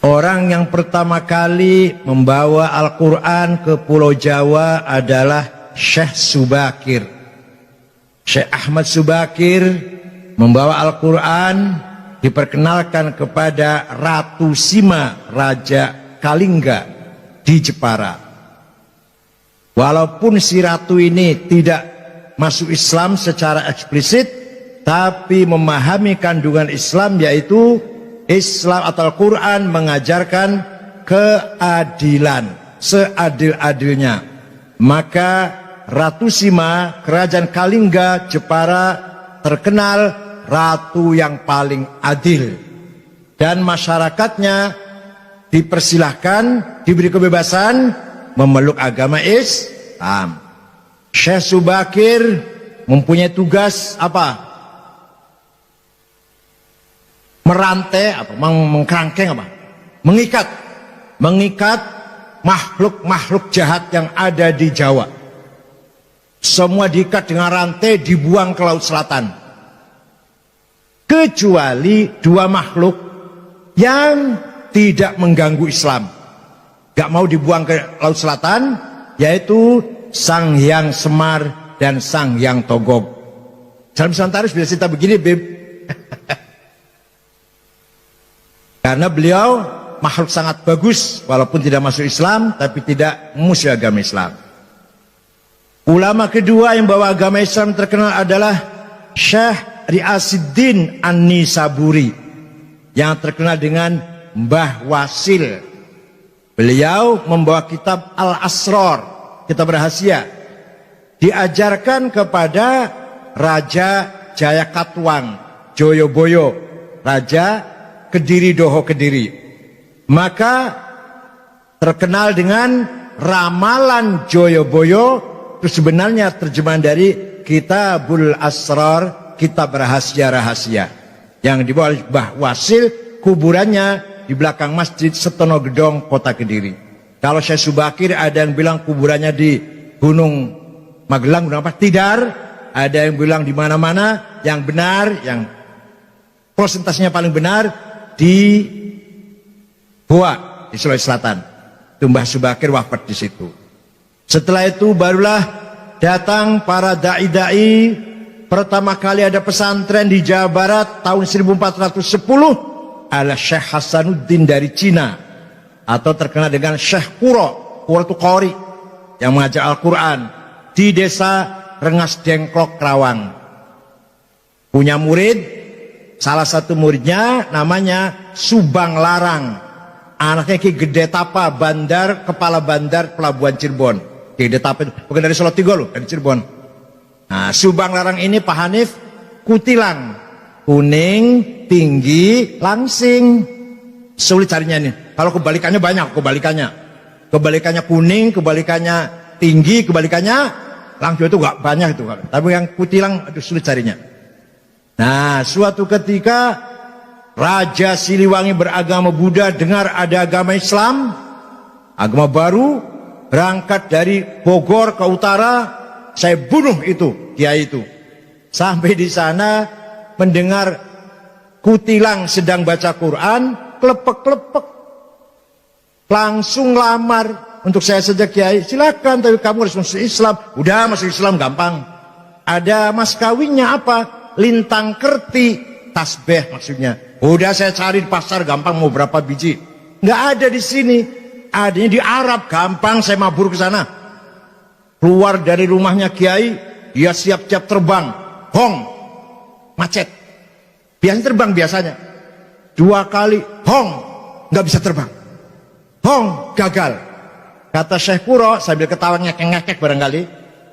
Orang yang pertama kali membawa Al-Quran ke Pulau Jawa adalah Syekh Subakir. Syekh Ahmad Subakir membawa Al-Quran, diperkenalkan kepada Ratu Sima, Raja Kalingga di Jepara. Walaupun si ratu ini tidak masuk Islam secara eksplisit, tapi memahami kandungan Islam, yaitu Islam atau Al-Quran mengajarkan keadilan seadil-adilnya. Maka Ratu Sima, Kerajaan Kalingga Jepara, terkenal ratu yang paling adil, dan masyarakatnya dipersilahkan, diberi kebebasan memeluk agama Islam. Syekh Subakir mempunyai tugas apa? Merantai, apa? Mengkerangkeng, apa? Mengikat makhluk-makhluk jahat yang ada di Jawa. Semua diikat dengan rantai, dibuang ke Laut Selatan. Kecuali dua makhluk yang tidak mengganggu Islam, gak mau dibuang ke Laut Selatan, yaitu Sang Hyang Semar dan Sang Hyang Togog. Dalam Santaris bila cerita begini, Beb. Karena beliau makhluk sangat bagus, walaupun tidak masuk Islam, tapi tidak musuh agama Islam. Ulama kedua yang bawa agama Islam terkenal adalah Syekh Riasiddin An-Nisaburi, yang terkenal dengan Mbah Wasil. Beliau membawa kitab Al-Asrar, kitab rahasia, diajarkan kepada Raja Jayakatwang Joyoboyo, Raja Kediri Doho Kediri. Maka terkenal dengan ramalan Joyoboyo, itu sebenarnya terjemahan dari Kitabul Asrar, kitab rahasia-rahasia, yang dibawa oleh Mbah Wasil. Kuburannya di belakang Masjid Setono Gedong, Kota Kediri. Kalau Syekh Subakir ada yang bilang kuburannya di Gunung Magelang, Gunung apa? Tidar. Ada yang bilang di mana-mana. Yang benar, yang prosentasenya paling benar, di Goa, di Sulawesi Selatan. Itu Mbah Subakir wafat di situ. Setelah itu barulah datang para dai-dai. Pertama kali ada pesantren di Jawa Barat tahun 1410 adalah Syekh Hasanuddin dari Cina, atau terkenal dengan Syekh Kuro. Kuro itu Qori, yang mengajar Al-Quran di desa Rengas Dengklok, Kerawang. Punya murid, salah satu muridnya namanya Subang Larang, anaknya Ki Gede Tapa, kepala bandar pelabuhan Cirebon. Ki Gede Tapa itu bukan dari Solo Tigo loh, dari Cirebon. Nah, Subang Larang ini Pak Hanif kutilang, kuning, tinggi, langsing. Sulit carinya nih. Kalau kebalikannya banyak, kebalikannya kuning, kebalikannya tinggi, kebalikannya langsing, itu gak banyak itu. Tapi yang kutilang, aduh, sulit carinya. Nah, suatu ketika Raja Siliwangi beragama Buddha dengar ada agama Islam, agama baru, berangkat dari Bogor ke utara, saya bunuh itu kiai itu. Sampai di sana mendengar kutilang sedang baca Quran, klepek-klepek, langsung lamar. Untuk saya saja kiai, silakan, tapi kamu harus masuk Islam. Udah masuk Islam gampang. Ada mas kawinnya apa? Lintang kerti, tasbih maksudnya. Udah saya cari di pasar gampang, mau berapa biji? Nggak ada di sini. Adanya di Arab, gampang, saya mabur ke sana. Keluar dari rumahnya kiai, dia siap-siap terbang. Hong, macet. Biasanya terbang biasanya. 2 kali, hong, nggak bisa terbang. Hong, gagal. Kata Syekh Kuro sambil ketawa ngekek-ngekek barangkali,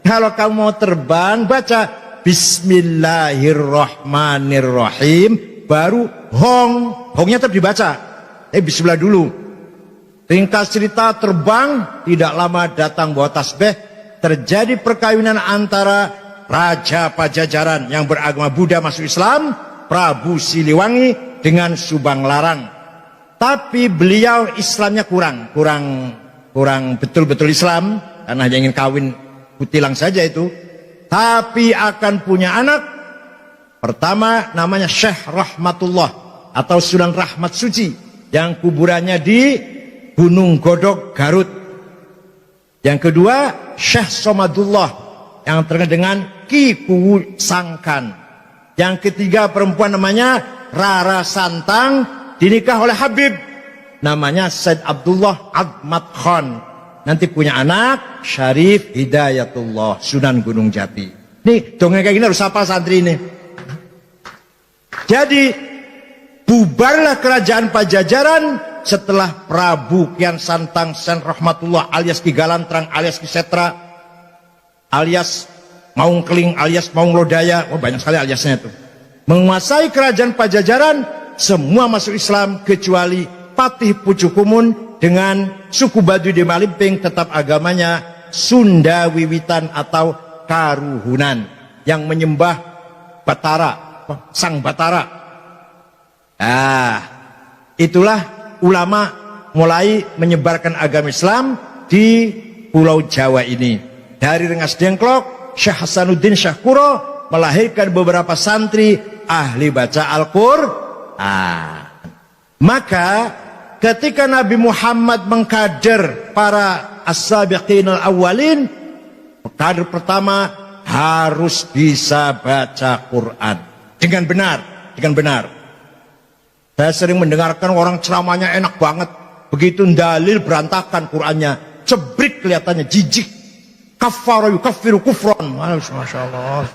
kalau kamu mau terbang, baca Bismillahirrahmanirrahim, baru hong. Hongnya tetap dibaca, bismillah dulu. Ringkas cerita, terbang, tidak lama datang bawa tasbih. Terjadi perkawinan antara Raja Pajajaran yang beragama Buddha masuk Islam, Prabu Siliwangi, dengan Subang Larang. Tapi beliau Islamnya kurang betul-betul Islam, karena hanya ingin kawin kutilang saja itu. Tapi akan punya anak. Pertama namanya Syekh Rahmatullah atau Sunan Rahmat Suci. yang kuburannya di Gunung Godog, Garut. Yang kedua, Syekh Somadullah yang terkenal dengan Ki Kuwu Sangkan. Yang ketiga, perempuan namanya Rara Santang, dinikah oleh Habib namanya Said Abdullah Ahmad Khan. Nanti punya anak Syarif Hidayatullah, Sunan Gunung Jati. Nih dongeng kayak gini harus apa santri ini. Jadi bubarlah kerajaan Pajajaran setelah Prabu Kian Santang Sen Rahmatullah alias Ki Galantrang alias Ki Setra alias Maung Keling alias Maung Lodaya. Oh, banyak sekali aliasnya itu. Menguasai kerajaan Pajajaran, semua masuk Islam kecuali Patih Pucukumun dengan suku Baduy di Malimping tetap agamanya Sunda Wiwitan atau Karuhunan yang menyembah Batara, Sang Batara. Itulah ulama mulai menyebarkan agama Islam di Pulau Jawa ini. Dari Rengas Dengklok, Syekh Hasanuddin Syahkuro melahirkan beberapa santri ahli baca Al-Qur'an. Maka ketika Nabi Muhammad mengkader para as-sabiqin al-awwalin, kader pertama harus bisa baca Quran dengan benar, dengan benar. Saya sering mendengarkan orang ceramahnya enak banget, begitu dalil berantakan Qurannya, cebrik kelihatannya, jijik. Kafara yukaffiru kufran. Masya Allah.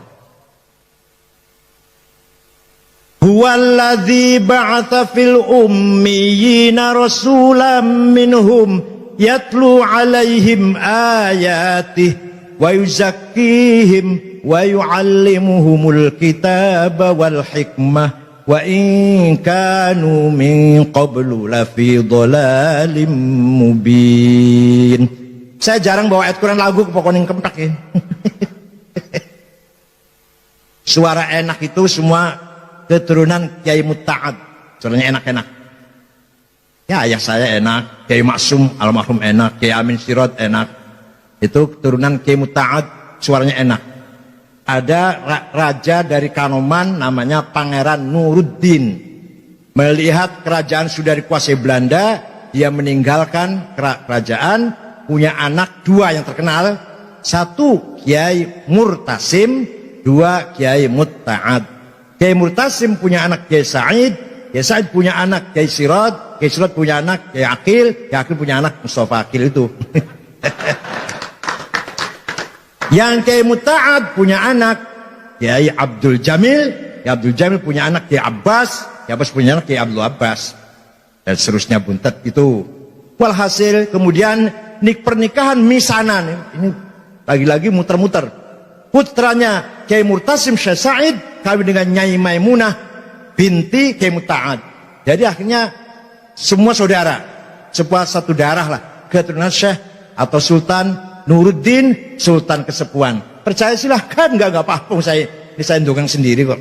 Huwallazi ba'atha fil ummiyina rasulam minhum yatlu alaihim ayatih wa yuzakkihim wa yuallimuhumul kitaba wal hikmah wa in kanu min qablu lafi dhalalim mubin. Saya jarang bawa ayat Quran lagu ke pokoknya kempak ya. Suara enak itu semua keturunan Kiai Mutta'ad. Suaranya enak-enak. Ya ayah saya enak, Kiai Maksum almarhum enak, Kiai Amin Sirot enak. Itu keturunan Kiai Mutta'ad, suaranya enak. Ada raja dari Kanoman namanya Pangeran Nuruddin. Melihat kerajaan sudah dikuasai Belanda, dia meninggalkan kerajaan, punya anak dua yang terkenal. Satu Kiai Murtasim, dua Kiai Mutta'ad. Kiai Murtasim punya anak Kiai Said, Kiai Said punya anak Kiai Sirot, Kiai Sirot punya anak Kiai Akil, Kiai Akil punya anak Mustafa Akil itu. Yang Kiai Mutta'ad punya anak Kiai Abdul Jamil, Kiai Abdul Jamil punya anak Kiai Abbas, Kiai Abbas punya anak Kiai Abdul Abbas, dan seterusnya buntet itu. Walhasil kemudian pernikahan misanan ini lagi-lagi muter-muter. Putranya Kiai Murtasim Syekh Said kawin dengan Nyai Maimunah binti Kiai Mutta'ad. Jadi akhirnya semua saudara, sebuah satu darah lah, keturunan Syekh atau Sultan Nuruddin, Sultan Kesepuan. Percaya silahkan, enggak apa-apa, saya dongeng sendiri kok.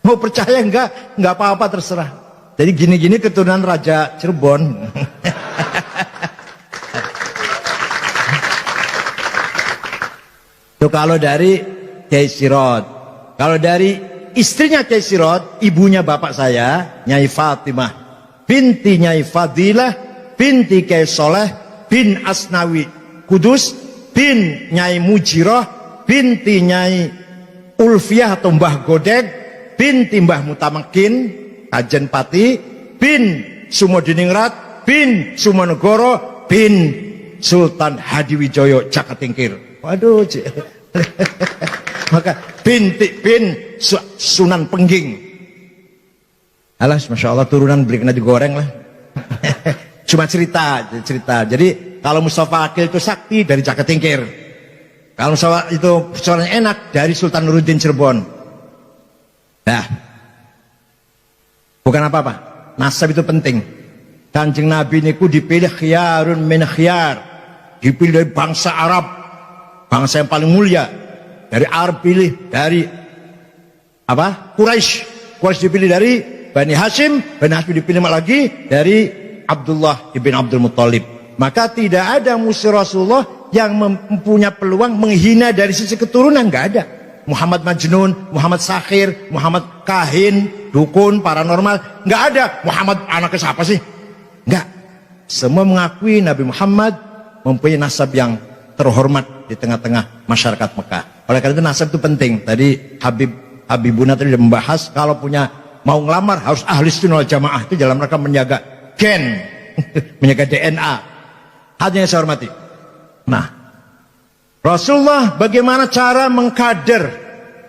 Mau percaya enggak apa-apa, terserah. Jadi gini-gini keturunan Raja Cirebon. Itu kalau dari Kiai Sirot. Kalau dari istrinya Kiai Sirot, ibunya bapak saya, Nyai Fatimah binti Nyai Fadilah binti Kiai Soleh bin Asnawi Kudus bin Nyai Mujiroh binti Nyai Ulfiah atau Mbah Godeg binti Mbah Mutamakin Kajen Pati bin Sumodiningrat bin Sumonegoro bin Sultan Hadiwijoyo Jakatingkir. Waduh, maka binti bin Sunan Pengging. Alas, masya Allah, turunan beli kena digoreng lah. Cuma cerita. Jadi kalau Mustafa Akil itu sakti dari Jakatingkir. Kalau Mustafa itu suaranya enak dari Sultan Nuruddin Cirebon. Nah, bukan apa-apa. Nasab itu penting. Kanjeng Nabi niku dipilih khiyarun min khiyar, dipilih dari bangsa Arab, bangsa yang paling mulia. Dari Arab pilih dari apa? Quraisy dipilih dari Bani Hashim, Bani Hashim dipilih lagi dari Abdullah ibn Abdul Muttalib. Maka tidak ada musuh Rasulullah yang mempunyai peluang menghina dari sisi keturunan, nggak ada. Muhammad Majnun, Muhammad Sahir, Muhammad Kahin, dukun, paranormal. Nggak ada. Muhammad anaknya siapa sih? Nggak. Semua mengakui Nabi Muhammad mempunyai nasab yang terhormat di tengah-tengah masyarakat Mekah. Oleh karena itu nasab itu penting. Tadi Habibuna tadi membahas kalau mau ngelamar harus ahli sunnah wal jamaah, itu dalam rangka menjaga gen, menjaga DNA. Hanya yang saya hormati. Nah, Rasulullah bagaimana cara mengkader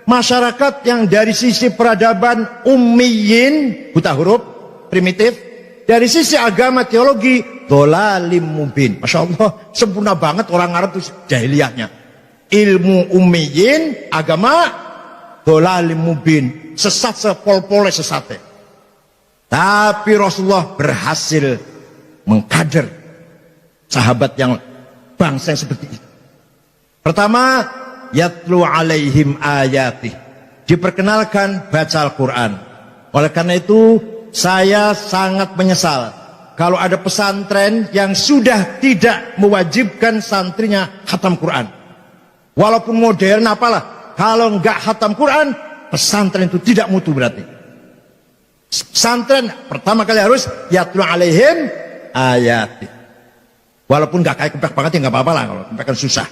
masyarakat yang dari sisi peradaban ummiyin, buta huruf, primitif, dari sisi agama teologi dhalalim mubin. Masya Allah, sempurna banget orang Arab itu jahiliyahnya. Ilmu ummiyin, agama dhalalim mubin, sesat sepol-pole sesatnya. Tapi Rasulullah berhasil mengkader sahabat yang bangsa yang seperti itu. Pertama, yatlu alaihim ayatih, diperkenalkan baca Al-Quran. Oleh karena itu saya sangat menyesal kalau ada pesantren yang sudah tidak mewajibkan santrinya khatam Quran. Walaupun modern apalah, kalau enggak khatam Quran, pesantren itu tidak mutu berarti. Pesantren pertama kali harus yatlu alaihim ayatih. Walaupun enggak kayak kepek banget ya enggak apa-apa lah, kalau kepek kan susah.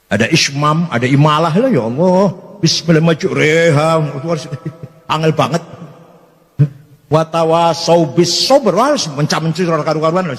Ada ismam, ada imalah lah, ya Allah. Bismillah maju reham, itu harus angel banget. Watawa saubis sober harus mencari karu-karuan.